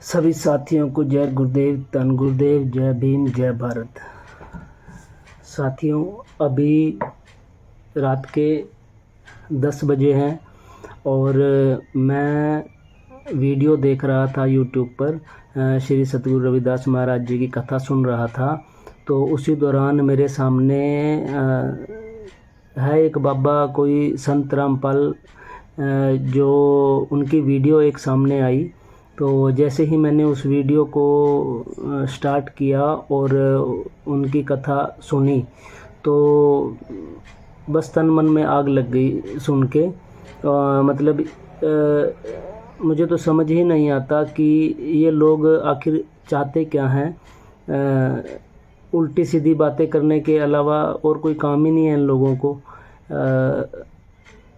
सभी साथियों को जय गुरुदेव, धन गुरुदेव, जय भीम, जय भारत। साथियों, अभी रात के 10 बजे हैं और मैं वीडियो देख रहा था यूट्यूब पर। श्री सतगुरु रविदास महाराज जी की कथा सुन रहा था। तो उसी दौरान मेरे सामने है एक बाबा, कोई संत रामपाल, जो उनकी वीडियो एक सामने आई। तो जैसे ही मैंने उस वीडियो को स्टार्ट किया और उनकी कथा सुनी तो बस तन मन में आग लग गई सुन के। मतलब मुझे तो समझ ही नहीं आता कि ये लोग आखिर चाहते क्या हैं। उल्टी सीधी बातें करने के अलावा और कोई काम ही नहीं है इन लोगों को।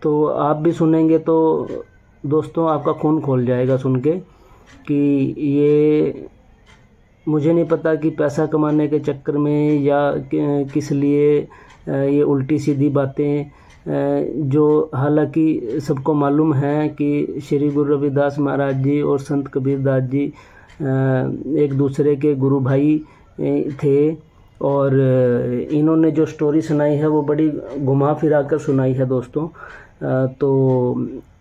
तो आप भी सुनेंगे तो दोस्तों आपका खून खौल जाएगा सुन के कि ये, मुझे नहीं पता कि पैसा कमाने के चक्कर में या किस लिए ये उल्टी सीधी बातें, जो हालांकि सबको मालूम है कि श्री गुरु रविदास महाराज जी और संत कबीरदास जी एक दूसरे के गुरु भाई थे। और इन्होंने जो स्टोरी सुनाई है वो बड़ी घुमा फिरा कर सुनाई है दोस्तों। तो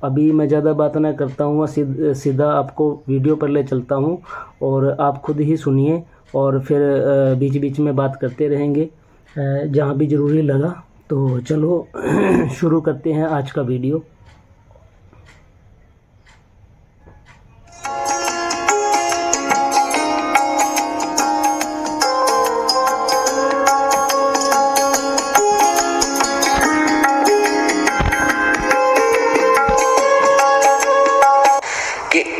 अभी मैं ज़्यादा बात ना करता हूँ, सीधा आपको वीडियो पर ले चलता हूँ और आप खुद ही सुनिए और फिर बीच बीच में बात करते रहेंगे जहाँ भी ज़रूरी लगा। तो चलो शुरू करते हैं आज का वीडियो।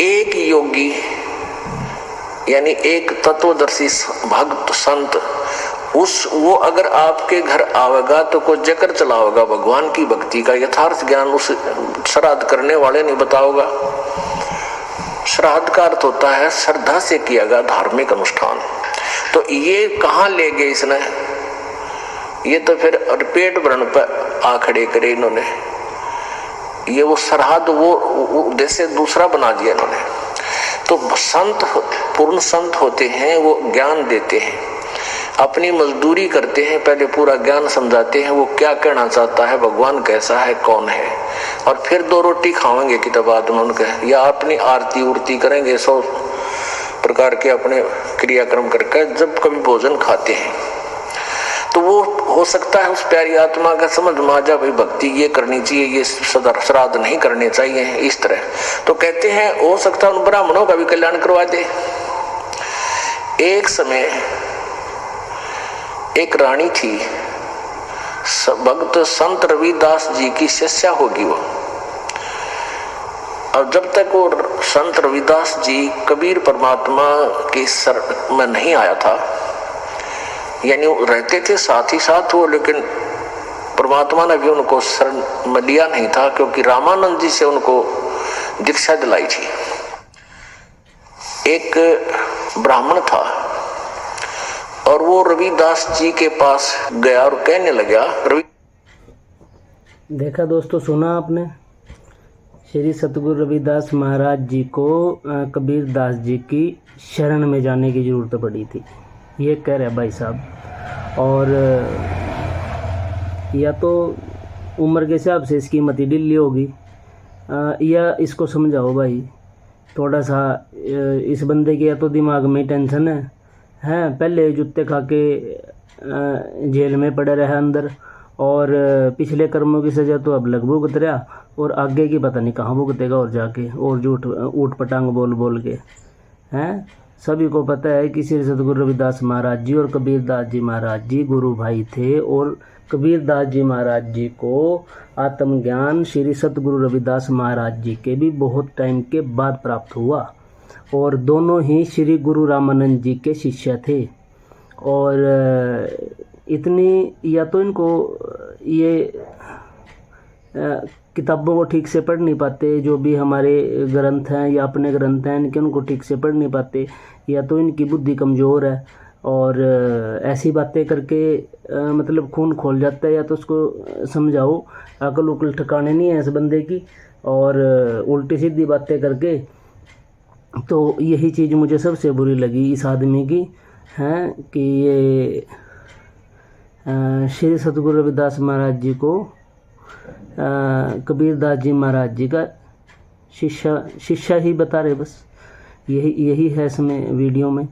एक योगी यानी एक तत्वदर्शी भक्त संत, वो अगर आपके घर आवेगा तो कोई जकर चलाओगा भगवान की भक्ति का यथार्थ ज्ञान उस श्राद्ध करने वाले नहीं बताओगा। श्राद्ध का अर्थ होता है श्रद्धा से किया गया धार्मिक अनुष्ठान। तो ये कहाँ ले गए इसने, ये तो फिर पेट भरण पर आ खड़े करे इन्होंने। ये वो श्राद्ध वो उद्देश्य दूसरा बना दिया इन्होंने। तो संत पूर्ण संत होते हैं, वो ज्ञान देते हैं, अपनी मजदूरी करते हैं, पहले पूरा ज्ञान समझाते हैं वो क्या कहना चाहता है, भगवान कैसा है, कौन है, और फिर 2 रोटी खाएंगे कि तब बाद उन्होंने कहा, या अपनी आरती उर्ती करेंगे 100 प्रकार के अपने क्रियाक्रम करके जब कभी भोजन खाते हैं। तो वो हो सकता है उस प्यारी आत्मा का समझ में आ जा भाई भक्ति ये करनी चाहिए, ये श्राद्ध नहीं करने चाहिए इस तरह। तो कहते हैं हो सकता है उन ब्राह्मणों का भी कल्याण करवा दे। एक समय एक रानी थी, भक्त संत रविदास जी की शिष्या होगी वो। और जब तक वो संत रविदास जी कबीर परमात्मा के सर में नहीं आया था, यानी वो रहते थे साथ ही साथ वो, लेकिन परमात्मा ने भी उनको शरण में लिया नहीं था क्योंकि रामानंद जी से उनको दीक्षा दिलाई थी। एक ब्राह्मण था और वो रविदास जी के पास गया और कहने लगा, देखा दोस्तों, सुना आपने, श्री सतगुरु रविदास महाराज जी को कबीरदास जी की शरण में जाने की जरूरत पड़ी थी, ये कह रहे भाई साहब। और या तो उम्र के हिसाब से इसकी मति ढीली होगी, या इसको समझाओ भाई थोड़ा सा। इस बंदे के या तो दिमाग में टेंशन है, पहले जूते खा के जेल में पड़े रहे अंदर, और पिछले कर्मों की सज़ा तो अब लग भुगत रहा, और आगे की पता नहीं कहाँ भुगतेगा और जाके, और झूठ ऊट पटांग बोल बोल के हैं। सभी को पता है कि श्री सतगुरु रविदास महाराज जी और कबीरदास जी महाराज जी गुरु भाई थे, और कबीरदास जी महाराज जी को आत्मज्ञान श्री सतगुरु रविदास महाराज जी के भी बहुत टाइम के बाद प्राप्त हुआ, और दोनों ही श्री गुरु रामानंद जी के शिष्य थे। और इतनी, या तो इनको ये किताबों को ठीक से पढ़ नहीं पाते, जो भी हमारे ग्रंथ हैं या अपने ग्रंथ हैं इनके, उनको ठीक से पढ़ नहीं पाते, या तो इनकी बुद्धि कमज़ोर है और ऐसी बातें करके मतलब खून खोल जाता है। या तो उसको समझाओ, अकल उकल ठिकाने नहीं है इस बंदे की, और उल्टी सीधी बातें करके तो यही चीज़ मुझे सबसे बुरी लगी इस आदमी की, हैं कि ये श्री सतगुरु रविदास महाराज जी को कबीरदास जी महाराज जी का शिष्य ही बता रहे, बस यही है इसमें वीडियो में।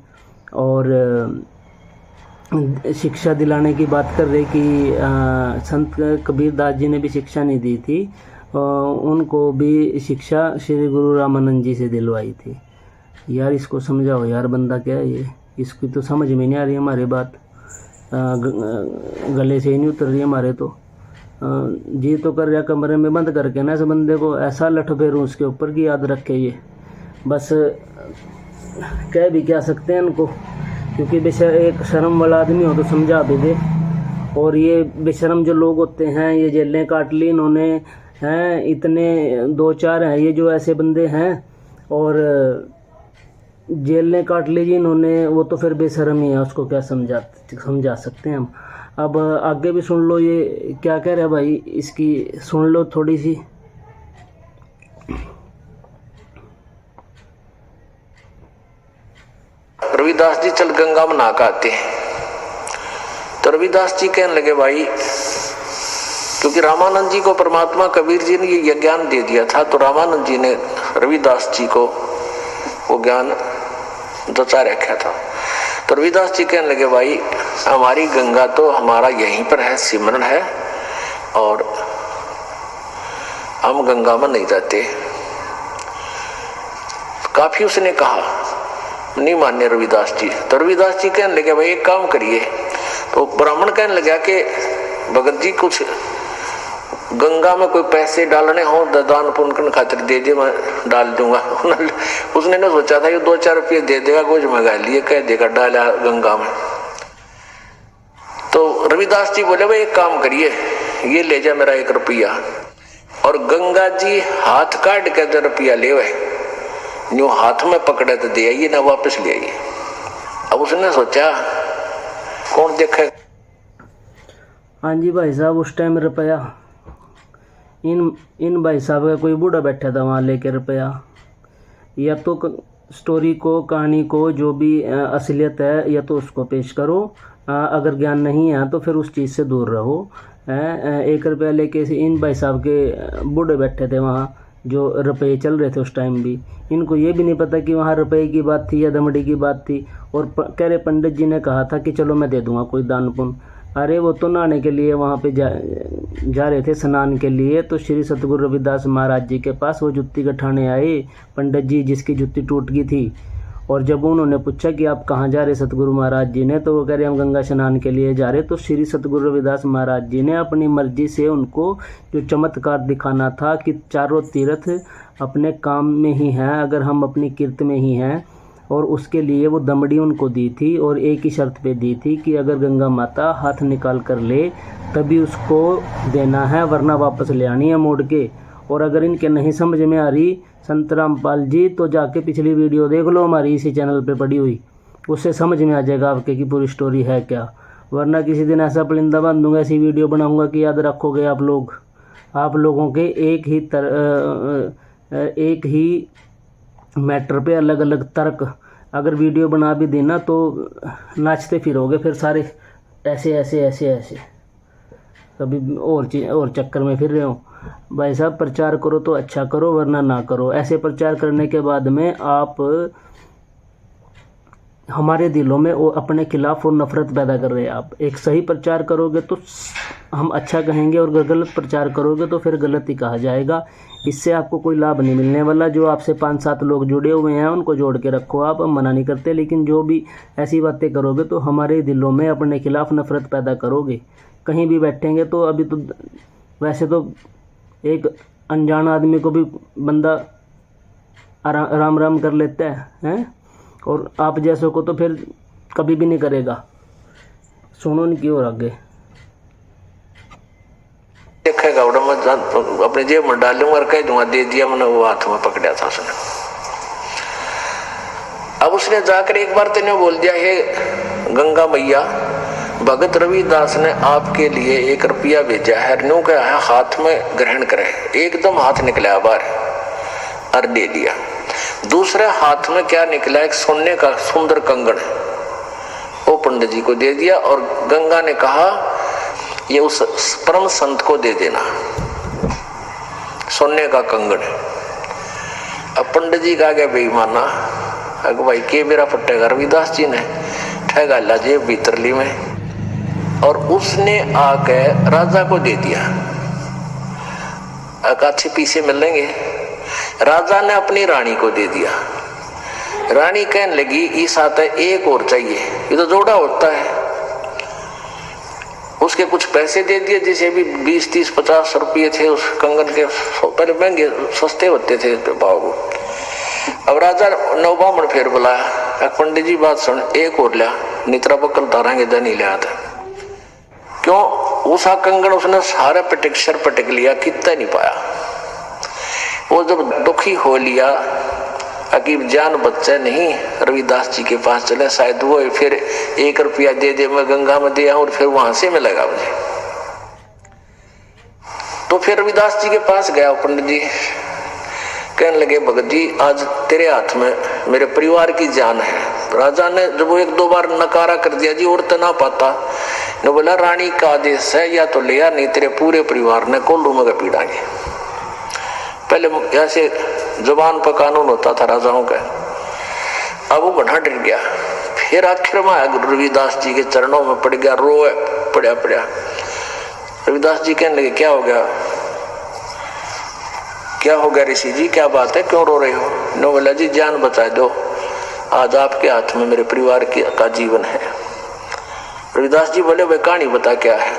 और शिक्षा दिलाने की बात कर रहे कि संत कबीरदास जी ने भी शिक्षा नहीं दी थी, उनको भी शिक्षा श्री गुरु रामानंद जी से दिलवाई थी। यार इसको समझाओ यार, बंदा क्या है ये, इसकी तो समझ में नहीं आ रही हमारी बात, गले से ही नहीं उतर रही हमारे तो। जी तो कर रहा कमरे में बंद करके ना इस बंदे को ऐसा लठ फेरूं उसके ऊपर की याद रखे ये, बस कह भी क्या सकते हैं इनको, क्योंकि बेशर एक शर्म वाला आदमी हो तो समझा भी दे। और ये बेशरम जो लोग होते हैं, ये जेलें काट ली इन्होंने, हैं इतने 2-4 हैं ये जो ऐसे बंदे हैं, और जेलें काट लीजिए इन्होंने, वो तो फिर बेशरम ही है, उसको क्या समझा सकते हैं हम। अब आगे भी सुन लो ये क्या कह रहा है भाई, इसकी सुन लो थोड़ी सी। रविदास जी चल गंगा में नहा के आते हैं, तो रविदास जी कहने लगे भाई, क्योंकि रामानंद जी को परमात्मा कबीर जी ने ये ज्ञान दे दिया था, तो रामानंद जी ने रविदास जी को वो ज्ञान दचा रखा था। तो रविदास जी कहने लगे भाई हमारी गंगा तो हमारा यहीं पर है, सिमरन है, और हम गंगा में नहीं जाते। काफी उसने कहा, नहीं माने रविदास जी। तो रविदास जी कहने लगे भाई एक काम करिए। तो ब्राह्मण कहने लगा कि भगत जी कुछ गंगा में कोई पैसे डालने हो दान पुण्य करने खातिर दे दे, मैं डाल दूंगा। उसने ना सोचा था ये 2-4 रुपये दे देगा, कुछ मंगा लिए, कह देगा डाला गंगा में। तो रविदास जी बोले भाई एक काम करिए, ये ले जा मेरा 1 रुपया, और गंगा जी हाथ काट के 1 रुपया ले वह न्यू हाथ में पकड़े तो दे आइए ना, वापस ले आइए। अब उसने सोचा कौन देखे। हाँ जी भाई साहब, उस टाइम रुपया इन भाई साहब का कोई बूढ़ा बैठा था वहाँ लेके रुपया, या तो स्टोरी को, कहानी को, जो भी असलियत है, या तो उसको पेश करो, अगर ज्ञान नहीं है तो फिर उस चीज़ से दूर रहो। 1 रुपया लेके इन भाई साहब के बूढ़े बैठे थे वहाँ, जो रुपये चल रहे थे उस टाइम भी, इनको ये भी नहीं पता कि वहाँ रुपये की बात थी या दमड़ी की बात थी। और कह रहे पंडित जी ने कहा था कि चलो मैं दे दूँगा कोई दान पुण्य। अरे वो तो नहाने के लिए वहाँ पे जा रहे थे, स्नान के लिए। तो श्री सतगुरु रविदास महाराज जी के पास वो जुत्ती गठाने आए पंडित जी, जिसकी जुत्ती टूट गई थी। और जब उन्होंने पूछा कि आप कहाँ जा रहे सतगुरु महाराज जी ने, तो वो कह रहे हम गंगा स्नान के लिए जा रहे। तो श्री सतगुरु रविदास महाराज जी ने अपनी मर्जी से उनको जो चमत्कार दिखाना था कि चारों तीर्थ अपने काम में ही हैं, अगर हम अपनी कीर्त में ही हैं, और उसके लिए वो दमड़ी उनको दी थी, और एक ही शर्त पे दी थी कि अगर गंगा माता हाथ निकाल कर ले तभी उसको देना है, वरना वापस ले आनी है मोड़ के। और अगर इनके नहीं समझ में आ रही संत रामपाल जी, तो जाके पिछली वीडियो देख लो हमारी इसी चैनल पे पड़ी हुई, उससे समझ में आ जाएगा आपके कि पूरी स्टोरी है क्या। वरना किसी दिन ऐसा परिंदा बांधूंगा, ऐसी वीडियो बनाऊंगा कि याद रखोगे आप लोग, आप लोगों के एक ही मैटर पे अलग अलग तर्क अगर वीडियो बना भी देना तो नाचते फिरोगे फिर सारे ऐसे ऐसे ऐसे ऐसे, कभी और चक्कर में फिर रहे हो। भाई साहब प्रचार करो तो अच्छा करो, वरना ना करो। ऐसे प्रचार करने के बाद में आप हमारे दिलों में वो अपने खिलाफ और नफरत पैदा कर रहे हैं। आप एक सही प्रचार करोगे तो हम अच्छा कहेंगे, और अगर गलत प्रचार करोगे तो फिर गलत ही कहा जाएगा। इससे आपको कोई लाभ नहीं मिलने वाला। जो आपसे 5-7 लोग जुड़े हुए हैं उनको जोड़ के रखो, आप मना नहीं करते, लेकिन जो भी ऐसी बातें करोगे तो हमारे दिलों में अपने खिलाफ नफरत पैदा करोगे। कहीं भी बैठेंगे तो अभी तो वैसे तो एक अनजान आदमी को भी बंदा राम राम कर लेता है, और आप जैसों को तो फिर कभी भी नहीं करेगा। सुनो नहीं और आगे देखेगा अपने जेब में डालूंगा और कह दूंगा दे दिया, मैंने वो हाथ में पकड़ा था उसने। अब उसने जाकर एक बार तेने बोल दिया, हे गंगा मैया, भगत रविदास ने आपके लिए 1 रुपया भेजा है, न्यू क्या है हाथ में ग्रहण करे। एकदम हाथ निकला बाहर और दे दिया। दूसरे हाथ में क्या निकला, एक सोने का सुंदर कंगन, वो पंडित जी को दे दिया। और गंगा ने कहा ये उस परम संत को दे देना, सोने का कंगन। अब पंडित जी का गया बेईमाना, अगर भाई के मेरा फटेगा, रविदास जी ने ठगा ला जेब भीतर ली में, और उसने आके राजा को दे दिया। अच्छे पीछे मिलेंगे। राजा ने अपनी रानी को दे दिया। रानी कहने लगी इस आता एक और चाहिए, ये तो जोड़ा होता है। उसके कुछ पैसे दे दिए, जैसे भी 20, 30, 50 रुपये थे उस कंगन के, पहले महंगे सस्ते होते थे भाव। अब राजा नौ बामण फिर बुलाया, पंडित जी बात सुन, एक और लिया, नित्रा बकल तारांगे दनी लिया था। क्यों? उसा कंगन उसने सारा पटक पटक लिया, कितना नहीं पाया। वो जब दुखी हो लिया, अकीब जान बच्चा नहीं, रविदास जी के पास चले, शायद वो फिर 1 रुपया दे दे, मैं गंगा में दे आऊं और फिर वहां से मिलेगा मुझे। तो फिर रविदास जी के पास गया पंडित जी, कहने लगे भगत जी आज तेरे हाथ में मेरे परिवार की जान है। राजा ने जब वो 1-2 बार नकारा कर दिया जी, और तो ना पाता, ने बोला रानी का आदेश है, या तो लिया नहीं तेरे पूरे परिवार ने कोल्लू में पीड़ाएंगे। पहले ऐसे जुबान पर कानून होता था राजाओं का। अब वो बड़ा डर गया। फिर आखिर में रविदास जी के चरणों में पड़ गया, रोए पड़ा। रविदास जी कहने लगे क्या हो गया, क्या हो गया ऋषि जी, क्या बात है, क्यों रो रहे हो? नो बोला जी जान बचा दो, आज आपके हाथ में मेरे परिवार का जीवन है। रविदास जी बोले वे कहानी बता क्या है?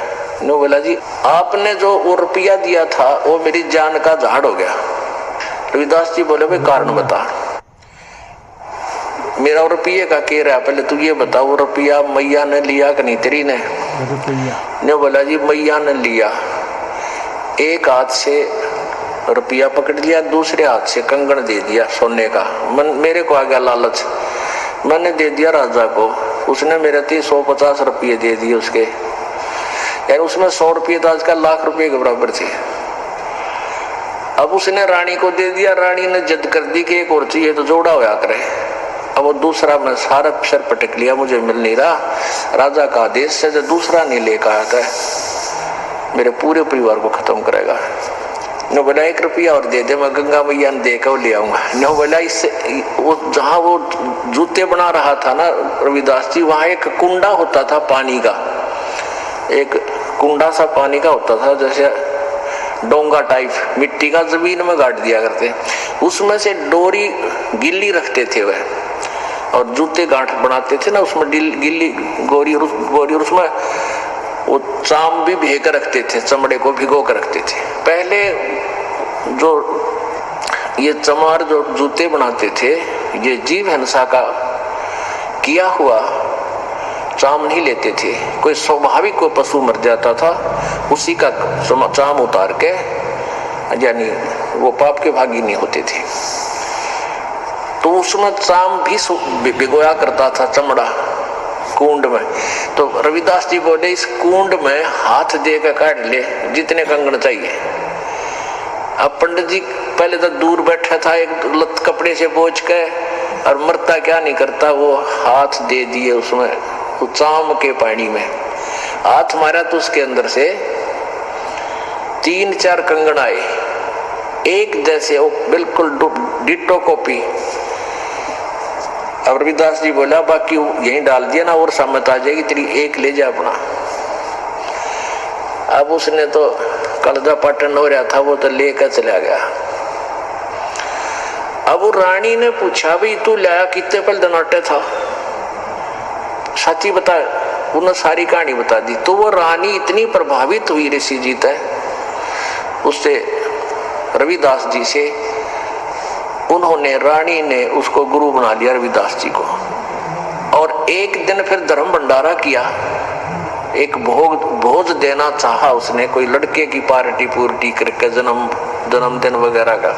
नो बोला जी आपने जो वो रुपया दिया था वो मेरी जान का झाड़ हो गया। रविदास जी बोले वे कारण बता। मेरा रुपये का कह रहा, पहले तू ये बता वो रुपया मैया ने लिया कि नहीं तेरी ने? नो बोला जी मैया ने लिया, एक हाथ से रुपया पकड़ लिया, दूसरे हाथ से कंगन दे दिया सोने का। मेरे को आ गया लालच, मैंने दे दिया राजा को, उसने मेरे 150 रुपये दे दिए उसके, यानी उसमें 100 रुपये तो आज का लाख रुपये के बराबर थे। अब उसने रानी को दे दिया, रानी ने जिद कर दी कि एक और चाहिए तो जोड़ा होया करे। अब वो दूसरा मैं सारा सर पटक लिया, मुझे मिल नहीं रहा, राजा का आदेश से जो दूसरा नहीं लेकर आता है मेरे पूरे परिवार को खत्म करेगा। नो बोला 1 रुपया और दे दे, मैं गंगा मैया ने देकर ले आऊंगा। नो बोला इससे वो जहाँ वो जूते बना रहा था ना रविदास जी, वहां एक कुंडा होता था पानी का, एक कुंडा सा पानी का होता था, जैसे डोंगा टाइप मिट्टी का जमीन में गाड़ दिया करते, उसमें से डोरी गिल्ली रखते थे वह, और जूते गांठ बनाते थे ना उसमें गिल्ली गोरी, और उसमें वो चाम भी भेग रखते थे, चमड़े को भिगो कर रखते थे। पहले जो ये चमार जो जूते बनाते थे, ये जीव हिंसा का किया हुआ चाम नहीं लेते थे। कोई स्वाभाविक कोई पशु मर जाता था, उसी का चाम उतार के, यानी वो पाप के भागी नहीं होते थे, तो उसमें चाम भी भिगोया करता था चमड़ा कुंड में। तो रविदास जी बोले इस कुंड में हाथ देकर काट ले जितने कंगन चाहिए। अब पंडित जी पहले तो दूर बैठा था, एक लत कपड़े से बोझ के, और मरता क्या नहीं करता, वो हाथ दे दिए उसमें, वो चाम के पानी में हाथ मारा तो उसके अंदर से 3-4 कंगन आए, एक जैसे, वो बिल्कुल डिटो कॉपी। अब रविदास जी बोला बाकी यहीं डाल दिया ना, और सम्मत आ जाएगी तेरी, एक ले जा अपना। अब उसने तो कलजा पाटन हो रहा था, वो तो लेकर चला गया। अब वो रानी ने पूछा भाई तू लाया कितने पल दनाटे था, सच्ची बता, उन्होंने सारी कहानी बता दी। तो वो रानी इतनी प्रभावित हुई ऋषि जी तक उससे, रविदास जी से, उन्होंने रानी ने उसको गुरु बना लिया रविदास जी को। और एक दिन फिर धर्म भंडारा किया, एक भोज देना चाहा उसने, कोई लड़के की पार्टी पूर्टी करके जन्मदिन वगैरह का,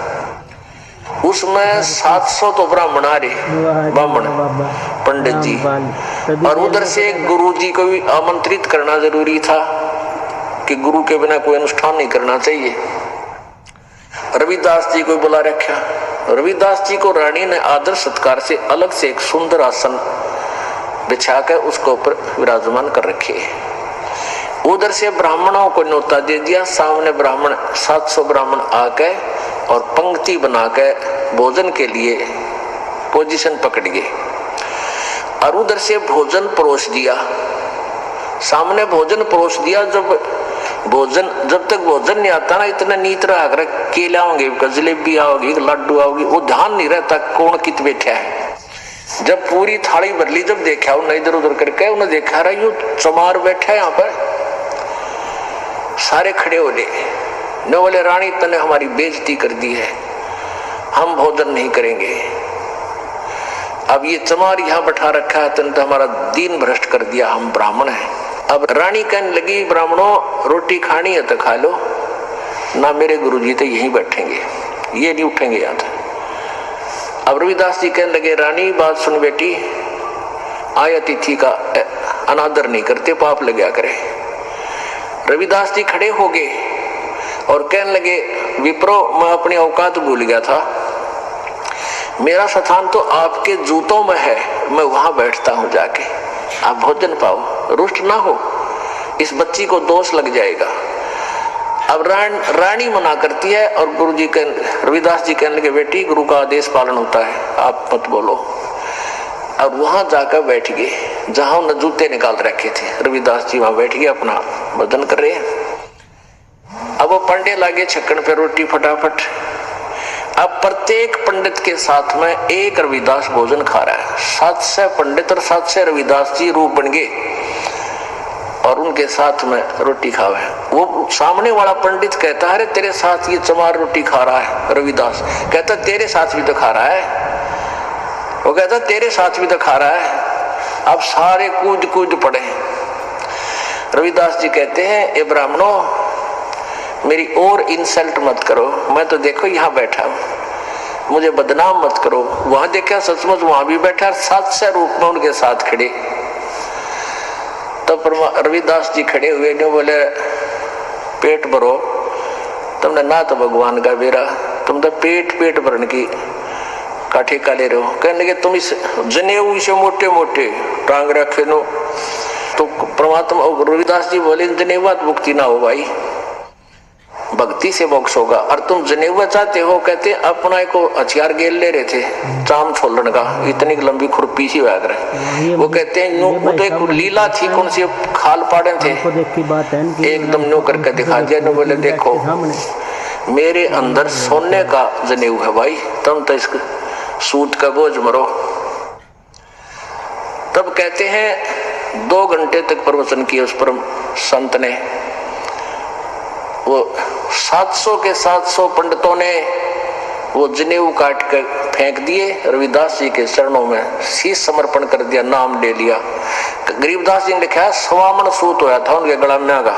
उसमें 700 तो ब्राह्मण आ रहे, ब्राह्मण पंडित जी, और उधर से गुरु जी को भी आमंत्रित करना जरूरी था कि गुरु के बिना कोई अनुष्ठान नहीं करना चाहिए। रविदास जी को बुला रखा, रविदास जी को रानी ने आदर सत्कार से अलग से एक सुंदर आसन बिछाकर उसको ऊपर विराजमान कर रखे। उधर से ब्राह्मणों को न्योता दे दिया। सामने ब्राह्मण 700 ब्राह्मण आके और पंक्ति बनाकर भोजन के लिए पोजीशन पकड़ गए और उधर से भोजन परोस दिया। सामने भोजन परोस दिया। जब तक भोजन नहीं आता ना, इतना नीत रहा कर केला होंगे, जलेबी आओगी, लड्डू आओगी, वो ध्यान नहीं रहता कौन कित बैठा है। जब पूरी थाली भर ली, जब देखा उन्हें इधर उधर करके, उन्हें देखा रहा यू चमार बैठा है यहाँ पर। सारे खड़े हो गए, न बोले रानी तने हमारी बेइज्जती कर दी है, हम भोजन नहीं करेंगे। अब ये चमार यहाँ बैठा रखा है, तने तो हमारा दीन भ्रष्ट कर दिया, हम ब्राह्मण हैं। अब रानी कहने लगी, ब्राह्मणों रोटी खानी है तो खा लो, ना मेरे गुरुजी तो यहीं बैठेंगे, ये नहीं उठेंगे यहाँ से। अब रविदास जी कहने लगे, रानी बात सुन बेटी, आय अतिथि का अनादर नहीं करते, पाप लग गया करे। रविदास जी खड़े हो गए और कहने लगे, विप्रो मैं अपनी औकात भूल गया था, मेरा स्थान तो आपके जूतों में है, मैं वहां बैठता हूं जाके, आप भोजन पाओ, रुष्ट ना हो, इस बच्ची को दोष लग जाएगा। अब रानी मना करती है और गुरुजी के रविदास जी कहने लगे, बेटी गुरु का आदेश पालन होता है, आप मत बोलो। और वहां जाकर बैठ गए जहां उन्होंने जूते निकाल रखे थे। रविदास जी वहां बैठ गए, अपना भोजन कर रहे हैं। अब वो पंडे लागे छक्कन पे रोटी फटाफट। अब प्रत्येक पंडित के साथ में एक रविदास भोजन खा रहा है। 700 पंडित और 700 रविदास जी रूप बन गए और उनके साथ में रोटी खावे। वो सामने वाला पंडित कहता है, अरे तेरे साथ ये चमार रोटी खा रहा है। रविदास कहता, तेरे साथ भी तो खा रहा है। वो कहता, तेरे साथ भी तो खा रहा है। अब सारे कूद कूद पड़े। रविदास जी कहते हैं, ए ब्राह्मणों, मेरी और इंसल्ट मत करो, मैं तो देखो यहाँ बैठा हूं, मुझे बदनाम मत करो। वहां देखा सचमुच वहां भी बैठा, 700 रूप में उनके साथ खड़े। तब रविदास जी खड़े हुए ने बोले, पेट भरो, तुमने ना तो भगवान का बेरा, तुम तो पेट भरने की का ठेका ले रहे हो। कहने लगे, तुम इस जनेऊ से मोटे मोटे टांग रखे नो, तो परमात्मा रविदास जी बोले, जनेवा मुक्ति ना हो भाई, भक्ति से मोक्ष होगा। और तुम जनेवा चाहते हो, कहते अपना को हथियार गेल ले रहे थे, चाम छोड़ने का, इतनी लंबी खुरपी सी हुआ करे। वो कहते हैं वो तो एक लीला थी, कौन सी खाल पाड़े थे, एकदम नो करके दिखा दिया। नो बोले, देखो मेरे अंदर सोने का जनेऊ है भाई, तुम तो इसको सूत का बोझ मरो। तब कहते हैं 2 घंटे तक प्रवचन किया उस परम संत ने। वो 700 के 700 पंडितों ने वो जनेऊ काट कर फेंक दिए, रविदास जी के चरणों में शीश समर्पण कर दिया, नाम ले लिया। गरीबदास जी ने लिखा, 1.25 मन सूत होया था उनके गला में का,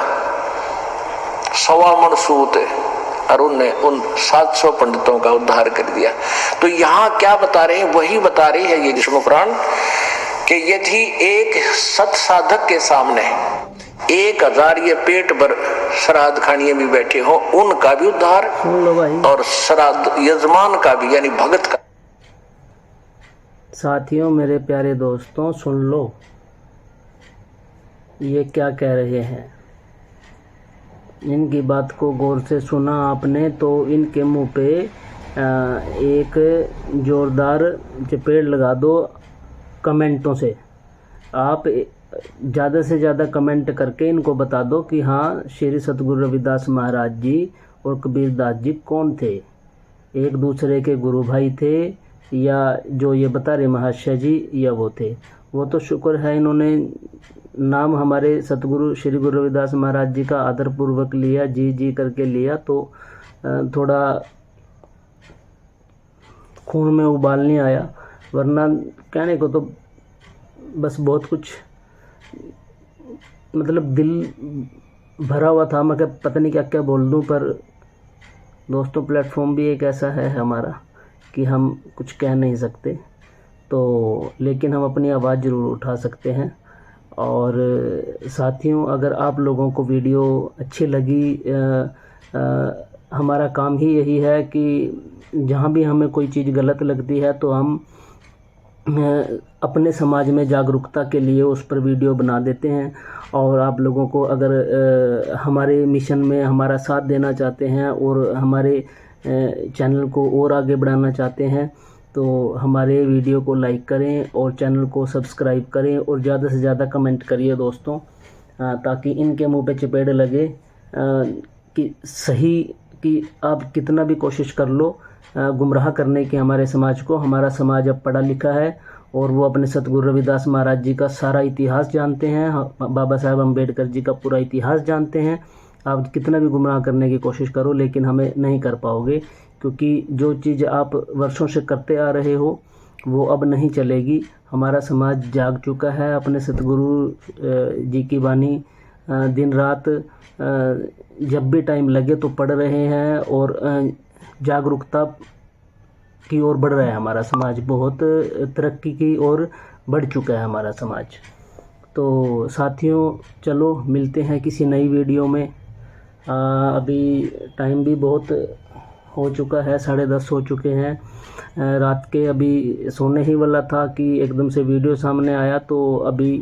1.25 मन सूत, और उनने उन 700 पंडितों का उद्धार कर दिया। तो यहाँ क्या बता रहे हैं, वही बता रही है ये विष्णु पुराण, कि यदि एक सत साधक के सामने 1000 ये पेट भर श्राद्ध खानिए भी बैठे हो, उनका भी उद्धार और श्राद्ध यजमान का भी, यानी भगत का। साथियों, मेरे प्यारे दोस्तों, सुन लो ये क्या कह रहे हैं। इनकी बात को गौर से सुना आपने तो इनके मुंह पे एक जोरदार चपेट लगा दो कमेंटों से। आप ज़्यादा से ज़्यादा कमेंट करके इनको बता दो कि हाँ, श्री सतगुरु रविदास महाराज जी और कबीरदास जी कौन थे, एक दूसरे के गुरु भाई थे या जो ये बता रहे महाशय जी, या वो थे। वो तो शुक्र है इन्होंने नाम हमारे सतगुरु श्री गुरु रविदास महाराज जी का आदर पूर्वक लिया, जी जी करके लिया, तो थोड़ा खून में उबाल नहीं आया, वरना कहने को तो बस बहुत कुछ मतलब दिल भरा हुआ था, मैं पता नहीं क्या क्या बोल दूं। पर दोस्तों, प्लेटफॉर्म भी एक ऐसा है हमारा कि हम कुछ कह नहीं सकते, तो लेकिन हम अपनी आवाज़ ज़रूर उठा सकते हैं। और साथियों, अगर आप लोगों को वीडियो अच्छी लगी, हमारा काम ही यही है कि जहाँ भी हमें कोई चीज़ गलत लगती है तो हम अपने समाज में जागरूकता के लिए उस पर वीडियो बना देते हैं। और आप लोगों को अगर हमारे मिशन में हमारा साथ देना चाहते हैं और हमारे चैनल को और आगे बढ़ाना चाहते हैं तो हमारे वीडियो को लाइक करें और चैनल को सब्सक्राइब करें और ज़्यादा से ज़्यादा कमेंट करिए दोस्तों, ताकि इनके मुंह पे चपेट लगे कि सही कि आप कितना भी कोशिश कर लो गुमराह करने की हमारे समाज को। हमारा समाज अब पढ़ा लिखा है और वो अपने सतगुरु रविदास महाराज जी का सारा इतिहास जानते हैं, बाबा साहेब अम्बेडकर जी का पूरा इतिहास जानते हैं। आप कितना भी गुमराह करने की कोशिश करो लेकिन हमें नहीं कर पाओगे, क्योंकि जो चीज़ आप वर्षों से करते आ रहे हो वो अब नहीं चलेगी। हमारा समाज जाग चुका है, अपने सतगुरु जी की वाणी दिन रात जब भी टाइम लगे तो पढ़ रहे हैं और जागरूकता की ओर बढ़ रहा है। हमारा समाज बहुत तरक्की की ओर बढ़ चुका है हमारा समाज। तो साथियों चलो मिलते हैं किसी नई वीडियो में। अभी टाइम भी बहुत हो चुका है, 10:30 हो चुके हैं रात के। अभी सोने ही वाला था कि एकदम से वीडियो सामने आया, तो अभी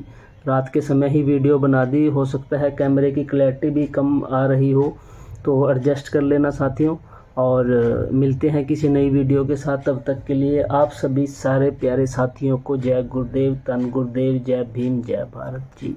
रात के समय ही वीडियो बना दी। हो सकता है कैमरे की क्लैरिटी भी कम आ रही हो तो एडजस्ट कर लेना साथियों। और मिलते हैं किसी नई वीडियो के साथ। तब तक के लिए आप सभी सारे प्यारे साथियों को जय गुरुदेव, धन गुरुदेव, जय भीम, जय भारत जी।